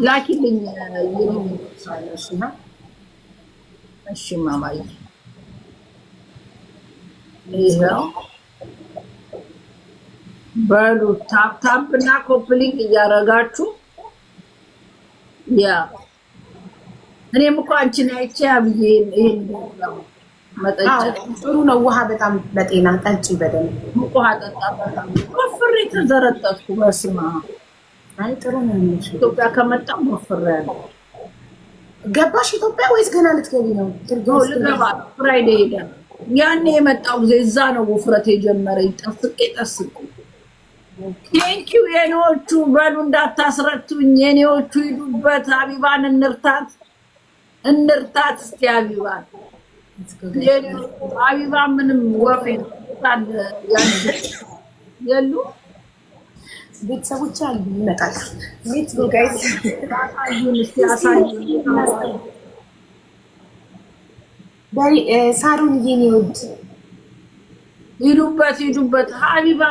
ላኪልኝ ይሩሳለሽና እሺ ማማዬ ይሄው በሉ ታፕ እና ኮፕሊንግ እያረጋችሁ ያ እኔም እኮ አንቺን አይቼ አብዬ ይሄን ነው መጠጨት ጥሩ ነው። ውሃ በጣም ለጤና ጠጪ በደንብ ውሃ ጠጣ። በጣም ወፍሬ ተዘረጠጥኩ። በስማ አይ ጥሩ ነው። ኢትዮጵያ ከመጣሁ ወፍሬያለሁ። ገባሽ ኢትዮጵያ ወይስ ገና ልትገቢ ነው? ልገባ ፍራይዴ ሄደ። ያኔ የመጣው ጊዜ እዛ ነው ውፍረት የጀመረኝ። ጠስቄ ቴንኪው የኔዎቹ በሉ እንዳታስረቱኝ። የኔዎቹ ሂዱበት። አቢባን እንርታት እስቲ አቢባን አቢባ ምንም ወፌ የሉ ቤተሰቦች አሉ ይመጣል። ሌትስ ጎ ጋይስ ሳሩን የኔ ውድ ሂዱበት። ሀቢባ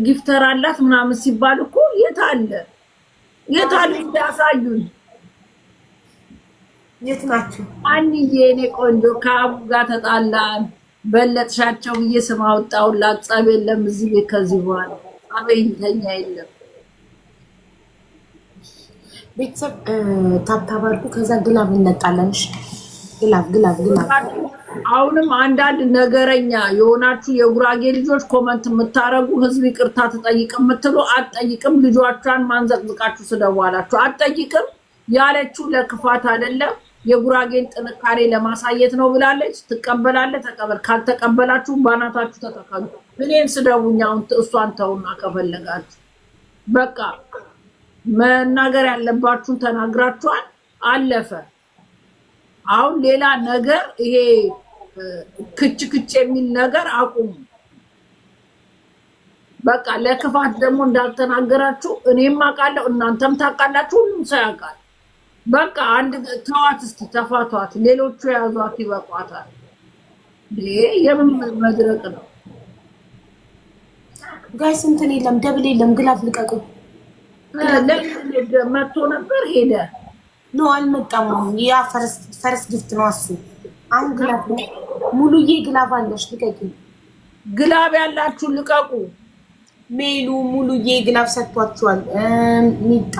ጊፍተር አላት ምናምን ሲባል እኮ የት አለ ያሳዩኝ። የት ናችሁ? አንዬ የኔ ቆንጆ ከአቡ ጋር ተጣላን በለጥሻቸው ብዬ ስም አወጣሁላት። ጸብ የለም እዚህ ቤት ከዚህ በኋላ አበይተኛ የለም። ቤተሰብ ታብታብ አድርጉ። ከዛ ግላብ እንነጣለን። ግላብ አሁንም አንዳንድ ነገረኛ የሆናችሁ የጉራጌ ልጆች ኮመንት የምታረጉ ህዝብ ይቅርታ ትጠይቅ የምትሉ አትጠይቅም። ልጇቿን ማንዘቅዝቃችሁ ስደዋላችሁ አትጠይቅም። ያለችው ለክፋት አይደለም የጉራጌን ጥንካሬ ለማሳየት ነው ብላለች። ትቀበላለ ተቀበል። ካልተቀበላችሁ ባናታችሁ ተተከሉ። እኔን ስደቡኝ። አሁን እሷን ተውና ከፈለጋችሁ በቃ መናገር ያለባችሁን ተናግራችኋል። አለፈ። አሁን ሌላ ነገር ይሄ ክች የሚል ነገር አቁሙ። በቃ ለክፋት ደግሞ እንዳልተናገራችሁ እኔም አውቃለሁ፣ እናንተም ታውቃላችሁ፣ ሁሉም ሰው ያውቃል። በቃ አንድ ተዋት፣ እስቲ ተፋቷት። ሌሎቹ የያዟት ይበቋታል። የምን መድረቅ ነው ጋይስ? እንትን የለም ደብል የለም። ግላፍ ልቀቁ። መጥቶ ነበር ሄደ። ኖ አልመጣም። ያ ፈረስ ጊፍት ነው እሱ። አሁን ግላፍ ሙሉዬ ግላፍ አለሽ፣ ልቀቂ። ግላብ ያላችሁ ልቀቁ። ሜሉ ሙሉዬ ግላፍ ሰጥቷችኋል። ሚጣ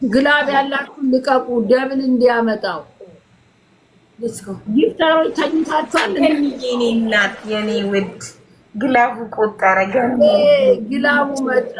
ግላብ ያላችሁ ልቀቁ። ደብል እንዲያመጣው ጊፍተሮች ተኝታችኋል። የኔ እናት የኔ ውድ ግላቡ ቆጠረ። ግላቡ መጣ።